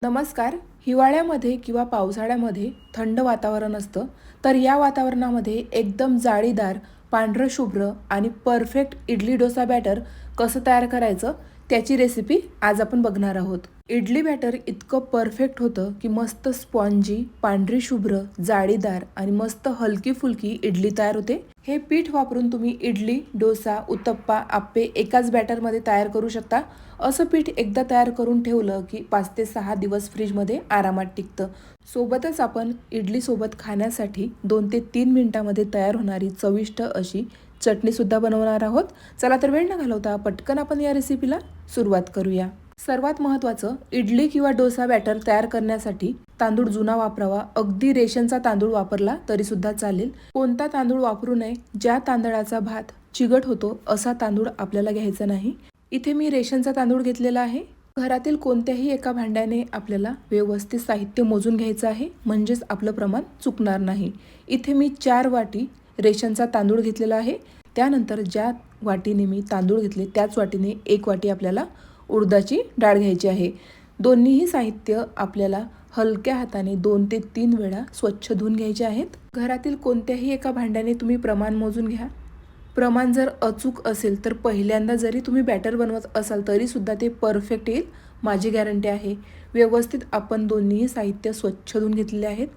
नमस्कार. हिवाळ्यामध्ये किंवा पावसाळ्यामध्ये थंड वातावरण असतं, तर या वातावरणामध्ये एकदम जाळीदार, पांढरं शुभ्र आणि परफेक्ट इडली डोसा बॅटर कसं तयार करायचं त्याची रेसिपी आज आपण बघणार आहोत. इडली बॅटर इतकं परफेक्ट होतं की मस्त स्पॉन्जी, पांढरी शुभ्र, जाळीदार आणि मस्त हलकी फुलकी इडली तयार होते. हे पीठ वापरून तुम्ही इडली, डोसा, उत्तप्पा, आप्पे एकाच बॅटरमध्ये तयार करू शकता. असं पीठ एकदा तयार करून ठेवलं की 5 ते 6 दिवस फ्रीजमध्ये आरामात टिकतं. सोबतच आपण इडली सोबत खाण्यासाठी 2 ते 3 मिनिटांमध्ये तयार होणारी चविष्ट अशी चटणी सुद्धा बनवणार आहोत. चला तर वेळ न घालवता पटकन आपण या रेसिपीला सुरुवात करूया. सर्वात महत्त्वाचं, इडली किंवा डोसा बॅटर तयार करण्यासाठी तांदूळ जुना वापरावा. अगदी रेशनचा तांदूळ वापरला तरी सुद्धा चालेल. कोणता तांदूळ वापरू नये, ज्या तांदळाचा भात चिकट होतो असा तांदूळ आपल्याला घ्यायचा नाही. इथे मी रेशनचा तांदूळ घेतलेला आहे. घरातील कोणत्याही एका भांड्याने आपल्याला व्यवस्थित साहित्य मोजून घ्यायचं आहे, म्हणजेच आपलं प्रमाण चुकणार नाही. इथे मी 4 वाटी रेशनचा तांदूळ घेतलेला आहे. त्यानंतर ज्या वाटीने मी तांदूळ घेतले त्याच वाटीने 1 वाटी आपल्याला उडदाची डाळ घ्यायची आहे. दोन्हीही साहित्य आपल्याला हलक्या हाताने 2 ते 3 वेळा स्वच्छ धुवून घ्यायचे आहेत. घरातील कोणत्याही एका भांड्याने तुम्ही प्रमाण मोजून घ्या. प्रमाण जर अचूक असेल तर पहिल्यांदा जरी तुम्ही बॅटर बनवत असाल तरी सुद्धा ते परफेक्ट येईल, माझी गॅरंटी आहे. व्यवस्थित आपण दोन्हीही साहित्य स्वच्छ धुवून घेतलेले आहेत.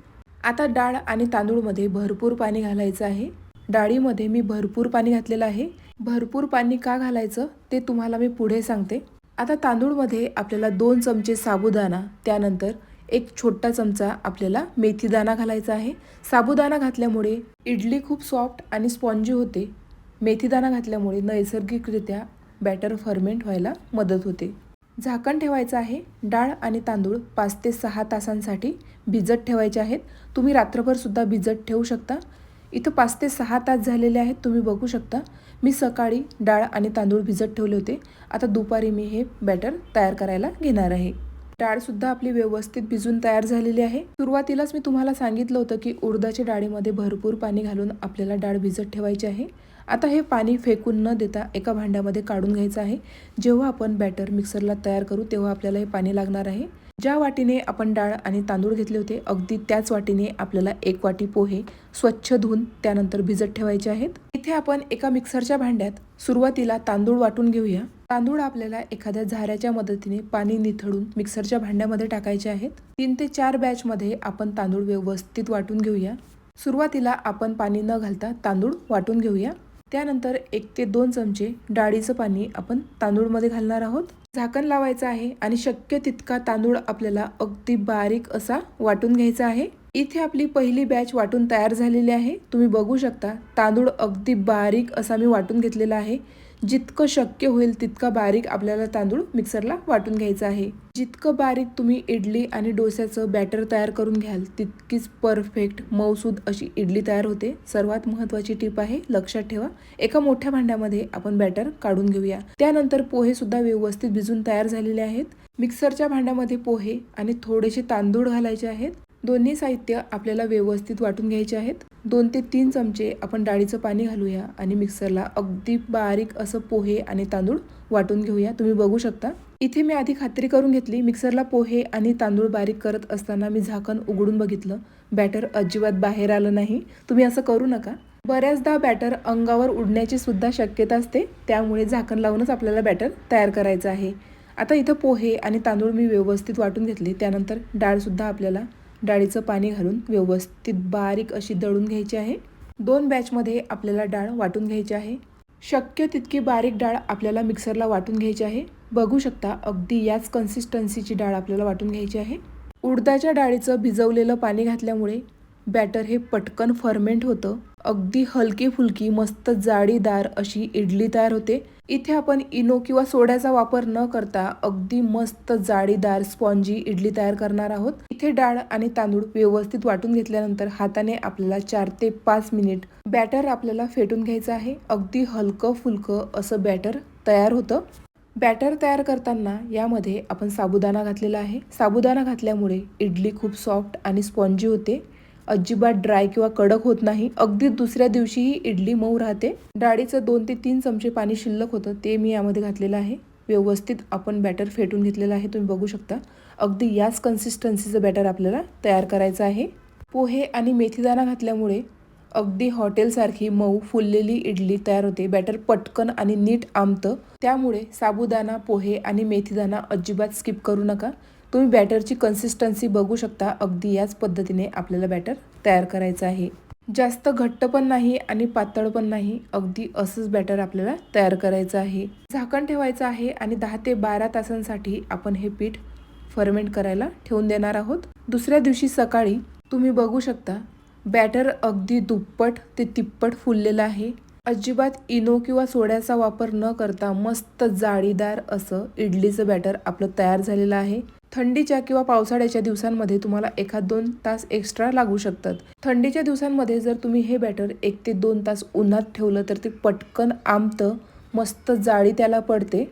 आता डाळ आणि तांदूळमध्ये भरपूर पाणी घालायचं आहे. डाळीमध्ये मी भरपूर पाणी घातलेलं आहे. भरपूर पाणी का घालायचं ते तुम्हाला मी पुढे सांगते. आता तांदूळमध्ये आपल्याला 2 चमचे साबुदाणा, त्यानंतर 1 छोटा चमचा आपल्याला मेथीदाणा घालायचा आहे. साबुदाणा घातल्यामुळे इडली खूप सॉफ्ट आणि स्पॉन्जी होते. मेथीदाणा घातल्यामुळे नैसर्गिकरित्या बॅटर फर्मेंट व्हायला मदत होते. झाकण ठेवायचं आहे. डाळ आणि तांदूळ 5 ते 6 तासांसाठी भिजत ठेवायचे आहेत. तुम्ही रात्रभर सुद्धा भिजत ठेवू शकता. इथं 5 ते 6 तास झालेले आहेत, तुम्ही बघू शकता. मी सकाळी डाळ आणि तांदूळ भिजत ठेवले होते. आता दुपारी मी हे बॅटर तयार करायला घेणार आहे. डाळसुद्धा आपली व्यवस्थित भिजून तयार झालेली आहे. सुरुवातीलाच मी तुम्हाला सांगितलं होतं की उडदाच्या डाळीमध्ये भरपूर पाणी घालून आपल्याला डाळ भिजत ठेवायची आहे. आता हे पाणी फेकून न देता एका भांड्यामध्ये काढून घ्यायचं आहे. जेव्हा आपण बॅटर मिक्सरला तयार करू तेव्हा आपल्याला हे पाणी लागणार आहे. ज्या वाटीने आपण डाळ आणि तांदूळ घेतले होते अगदी त्याच वाटीने आपल्याला 1 वाटी पोहे स्वच्छ धुवून त्यानंतर भिजत ठेवायचे आहेत. इथे आपण एका मिक्सरच्या भांड्यात सुरुवातीला तांदूळ वाटून घेऊया. तांदूळ आपल्याला एखाद्या झाऱ्याच्या मदतीने पाणी निथळून मिक्सरच्या भांड्यामध्ये टाकायचे आहेत. 3 ते 4 बॅचमध्ये आपण तांदूळ व्यवस्थित वाटून घेऊया. सुरुवातीला आपण पाणी न घालता तांदूळ वाटून घेऊया. त्यानंतर 1 ते 2 चमचे डाळीचं पाणी आपण तांदूळमध्ये घालणार आहोत. झाकण लावायचं आहे आणि शक्य तितका तांदूळ आपल्याला अगदी बारीक असा वाटून घ्यायचा आहे. इथे आपली पहिली बॅच वाटून तयार झालेली आहे. तुम्ही बघू शकता तांदूळ अगदी बारीक असा मी वाटून घेतलेला आहे. जितकं शक्य होईल तितका बारीक आपल्याला तांदूळ मिक्सरला वाटून घ्यायचा आहे. जितकं बारीक तुम्ही इडली आणि डोस्याचं बॅटर तयार करून घ्याल तितकीच परफेक्ट मऊसूद अशी इडली तयार होते. सर्वात महत्त्वाची टीप आहे, लक्षात ठेवा. एका मोठ्या भांड्यामध्ये आपण बॅटर काढून घेऊया. त्यानंतर पोहे सुद्धा व्यवस्थित भिजून तयार झालेले आहेत. मिक्सरच्या भांड्यामध्ये पोहे आणि थोडेसे तांदूळ घालायचे आहेत. दोन्ही साहित्य आपल्याला व्यवस्थित वाटून घ्यायचे आहेत. 2 ते 3 चमचे आपण डाळीचं पाणी घालूया आणि मिक्सरला अगदी बारीक असं पोहे आणि तांदूळ वाटून घेऊया. तुम्ही बघू शकता. इथे मी आधी खात्री करून घेतली. मिक्सरला पोहे आणि तांदूळ बारीक करत असताना मी झाकण उघडून बघितलं. बॅटर अजिबात बाहेर आलं नाही. तुम्ही असं करू नका. बऱ्याचदा बॅटर अंगावर उडण्याची सुद्धा शक्यता असते, त्यामुळे झाकण लावूनच आपल्याला बॅटर तयार करायचं आहे. आता इथं पोहे आणि तांदूळ मी व्यवस्थित वाटून घेतले. त्यानंतर डाळसुद्धा आपल्याला डाळीचं पाणी घालून व्यवस्थित बारीक अशी दळून घ्यायची आहे. 2 बॅचमध्ये आपल्याला डाळ वाटून घ्यायची आहे. शक्य तितकी बारीक डाळ आपल्याला मिक्सरला वाटून घ्यायची आहे. बघू शकता अगदी याच कन्सिस्टन्सीची डाळ आपल्याला वाटून घ्यायची आहे. उडदाच्या डाळीचं भिजवलेलं पाणी घातल्यामुळे बॅटर हे पटकन फर्मेंट होतं. अगदी हलकी फुलकी मस्त जाळीदार अशी इडली तयार होते. इथे आपण इनो किंवा सोड्याचा वापर न करता अगदी मस्त जाळीदार स्पॉन्जी इडली तयार करणार आहोत. इथे डाळ आणि तांदूळ व्यवस्थित वाटून घेतल्यानंतर हाताने आपल्याला 4 ते 5 मिनिट बॅटर आपल्याला फेटून घ्यायचं आहे. अगदी हलकं फुलकं असं बॅटर तयार होतं. बॅटर तयार करताना यामध्ये आपण साबुदाणा घातलेला आहे. साबुदाणा घातल्यामुळे इडली खूप सॉफ्ट आणि स्पॉन्जी होते. अजिबात ड्राय किंवा कडक होत नाही. अगदी दुसऱ्या दिवशीही इडली मऊ राहते. डाळीचं 2 ते 3 चमचे पाणी शिल्लक होतं ते मी यामध्ये घातलेलं आहे. व्यवस्थित आपण बॅटर फेटून घेतलेलं आहे, तुम्ही बघू शकता. अगदी याच कन्सिस्टन्सीचं बॅटर आपल्याला तयार करायचं आहे. पोहे आणि मेथीदाणा घातल्यामुळे अगदी हॉटेलसारखी मऊ फुललेली इडली तयार होते. बॅटर पटकन आणि नीट आमतं. त्यामुळे साबुदाणा, पोहे आणि मेथीदाणा अजिबात स्किप करू नका. तुम्ही बॅटरची कन्सिस्टन्सी बघू शकता. अगदी याच पद्धतीने आपल्याला बॅटर तयार करायचं आहे. जास्त घट्ट पण नाही आणि पातळ पण नाही, अगदी असंच बॅटर आपल्याला तयार करायचं आहे. झाकण ठेवायचं आहे आणि 10 ते 12 तासांसाठी आपण हे पीठ फर्मेंट करायला ठेवून देणार आहोत. दुसऱ्या दिवशी सकाळी तुम्ही बघू शकता बॅटर अगदी दुप्पट ते तिप्पट फुललेलं आहे. अजिबात इनो किंवा सोड्याचा वापर न करता मस्त जाळीदार असं इडलीचं बॅटर आपलं तयार झालेलं आहे. थंडीच्या किंवा पावसाळ्याच्या दिवसांमध्ये तुम्हाला 1-2 तास एक्स्ट्रा लागू शकतात. थंडीच्या दिवसांमध्ये जर तुम्ही हे बॅटर 1 ते 2 तास उन्हात ठेवलं तर ते पटकन आमतं, मस्त जाळी त्याला पडते.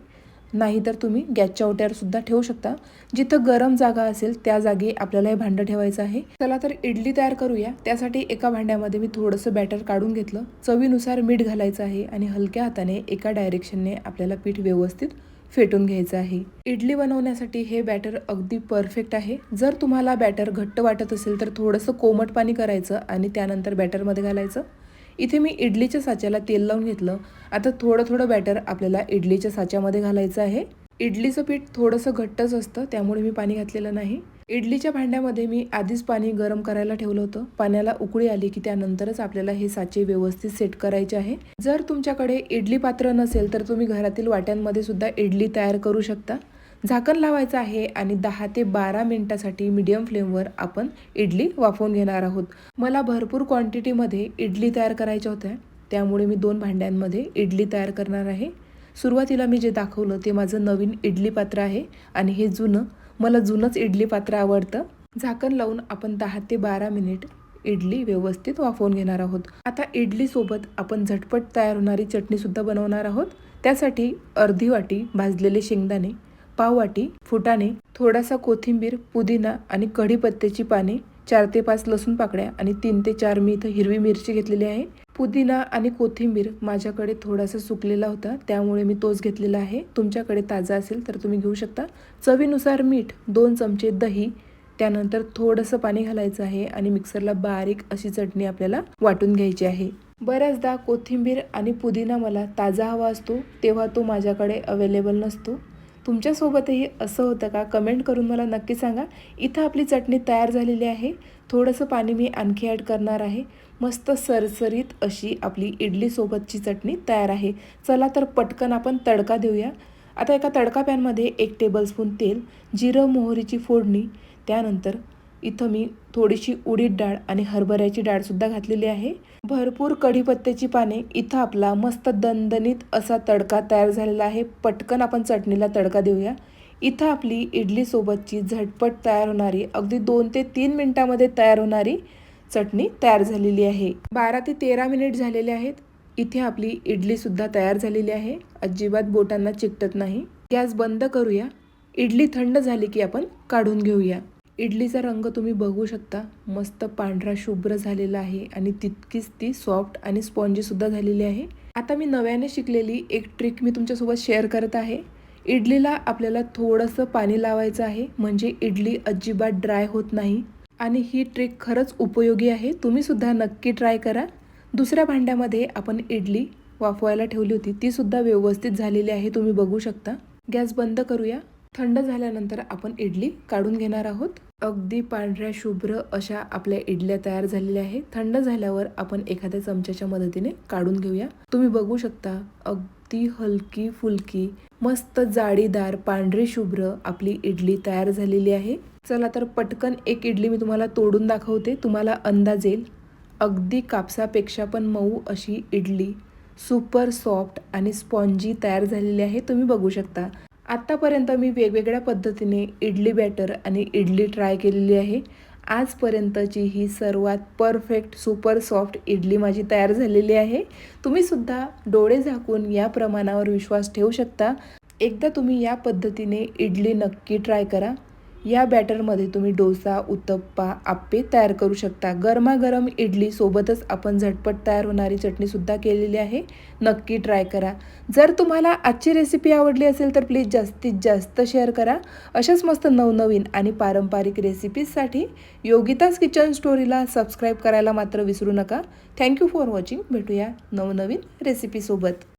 नाहीतर तुम्ही गॅसच्या ओट्यावर सुद्धा ठेवू शकता. जिथं गरम जागा असेल त्या जागी आपल्याला हे भांडं ठेवायचं आहे. चला तर इडली तयार करूया. त्यासाठी एका भांड्यामध्ये मी थोडंसं बॅटर काढून घेतलं. चवीनुसार मीठ घालायचं आहे आणि हलक्या हाताने एका डायरेक्शनने आपल्याला पीठ व्यवस्थित फेटून घ्यायचं आहे. इडली बनवण्यासाठी हे बॅटर अगदी परफेक्ट आहे. जर तुम्हाला बॅटर घट्ट वाटत असेल तर थोडंसं कोमट पाणी करायचं आणि त्यानंतर बॅटरमध्ये घालायचं. इथे मी इडलीच्या साच्याला तेल लावून घेतलं. आता थोडं थोडं बॅटर आपल्याला इडलीच्या साच्यामध्ये घालायचं आहे. इडलीचं पीठ थोडंसं घट्टच असतं, त्यामुळे मी पाणी घातलेलं नाही. इडलीच्या भांड्यामध्ये मी आधीच पाणी गरम करायला ठेवलं होतं. पाण्याला उकळी आली की त्यानंतरच आपल्याला हे साचे व्यवस्थित सेट करायचे आहे. जर तुमच्याकडे इडली पात्र नसेल तर तुम्ही घरातील वाट्यांमध्ये सुद्धा इडली तयार करू शकता. झाकण लावायचं आहे आणि 10 ते 12 मिनिटासाठी मीडियम फ्लेमवर आपण इडली वाफवून घेणार आहोत. मला भरपूर क्वांटिटीमध्ये इडली तयार करायच्या होत्या, त्यामुळे मी 2 भांड्यांमध्ये इडली तयार करणार आहे. सुरुवातीला मी जे दाखवलं ते माझं नवीन इडली पात्र आहे आणि हे मला जुनंच इडली पात्र आवडतं. झाकण लावून आपण 10 ते 12 मिनिट इडली व्यवस्थित वाफवून घेणार आहोत. आता इडलीसोबत आपण झटपट तयार होणारी चटणीसुद्धा बनवणार आहोत. त्यासाठी अर्धी वाटी भाजलेले शेंगदाणे, पाव वाटी फुटाणे, थोडासा कोथिंबीर, पुदिना आणि कढीपत्त्याची पाने, 4 ते 5 लसूण पाकळ्या आणि 3 ते 4 मी इथं हिरवी मिरची घेतलेली आहे. पुदिना आणि कोथिंबीर माझ्याकडे थोडासा सुकलेला होता, त्यामुळे मी तोच घेतलेला आहे. तुमच्याकडे ताजा असेल तर तुम्ही घेऊ शकता. चवीनुसार मीठ, 2 चमचे दही, त्यानंतर थोडंसं पाणी घालायचं आहे आणि मिक्सरला बारीक अशी चटणी आपल्याला वाटून घ्यायची आहे. बऱ्याचदा कोथिंबीर आणि पुदिना मला ताजा हवा असतो, तेव्हा तो माझ्याकडे अवेलेबल नसतो. तुमच्यासोबतही असं होतं का? कमेंट करून मला नक्की सांगा. इथं आपली चटणी तयार झालेली आहे. थोडंसं पाणी मी आणखी ॲड करणार आहे. मस्त सरसरीत अशी आपली इडलीसोबतची चटणी तयार आहे. चला तर पटकन आपण तडका देऊया. आता एका तडका पॅनमध्ये 1 टेबलस्पून तेल, जिरं मोहरीची फोडणी, त्यानंतर इथं मी थोडीशी उडीद डाळ आणि हरभऱ्याची डाळसुद्धा घातलेली आहे. भरपूर कढीपत्त्याची पाने. इथं आपला मस्त दणदणीत असा तडका तयार झालेला आहे. पटकन आपण चटणीला तडका देऊया. इथं आपली इडलीसोबतची झटपट तयार होणारी, अगदी 2 ते 3 मिनिटामध्ये तयार होणारी चटणी तयार झालेली आहे. 12 ते 13 मिनिट झालेले आहेत. इथे आपली इडलीसुद्धा तयार झालेली आहे. अजिबात बोटांना चिकटत नाही. गॅस बंद करूया. इडली थंड झाली की आपण काढून घेऊया. इडलीचा रंग तुम्ही बघू शकता, मस्त पांढरा शुभ्र झालेला आहे आणि तितकीच ती सॉफ्ट आणि स्पॉन्जीसुद्धा झालेली आहे. आता मी नव्याने शिकलेली एक ट्रिक मी तुमच्यासोबत शेअर करत आहे. इडलीला आपल्याला थोडंसं पाणी लावायचं आहे, म्हणजे इडली अजिबात ड्राय होत नाही आणि ही ट्रिक खरंच उपयोगी आहे. तुम्हीसुद्धा नक्की ट्राय करा. दुसऱ्या भांड्यामध्ये आपण इडली वाफवायला ठेवली होती, तीसुद्धा व्यवस्थित झालेली आहे, तुम्ही बघू शकता. गॅस बंद करूया. थंड झाल्यानंतर आपण इडली काढून घेणार आहोत. अगदी पांढऱ्या शुभ्र अशा आपल्या इडल्या तयार झालेल्या आहेत. थंड झाल्यावर आपण एखाद्या चमच्याच्या मदतीने काढून घेऊया. तुम्ही बघू शकता अगदी हलकी फुलकी मस्त जाळीदार पांढरी शुभ्र आपली इडली तयार झालेली आहे. चला तर पटकन एक इडली मी तुम्हाला तोडून दाखवते. तुम्हाला अंदाज येईल. अगदी कापसापेक्षा पण मऊ अशी इडली सुपर सॉफ्ट आणि स्पॉन्जी तयार झालेली आहे. तुम्ही बघू शकता. आत्तापर्यंत मी वेगवेगळ्या पद्धतीने इडली बॅटर आणि इडली ट्राय केलेली आहे. आजपर्यंतची ही सर्वात परफेक्ट सुपर सॉफ्ट इडली माझी तयार झालेली आहे. तुम्हीसुद्धा डोळे झाकून या प्रमाणावर विश्वास ठेवू शकता. एकदा तुम्ही या पद्धतीने इडली नक्की ट्राय करा. या बॅटरमध्ये तुम्ही डोसा, उत्तप्पा, आप्पे तयार करू शकता. गरमागरम इडली सोबतच आपण झटपट तयार होणारी चटणीसुद्धा केलेली आहे. नक्की ट्राय करा. जर तुम्हाला आजची रेसिपी आवडली असेल तर प्लीज जास्तीत जास्त शेअर करा. अशाच मस्त नवनवीन आणि पारंपरिक रेसिपीजसाठी योगिताज किचन स्टोरीला सबस्क्राईब करायला मात्र विसरू नका. Thank you for watching. भेटूया नवनवीन रेसिपीसोबत.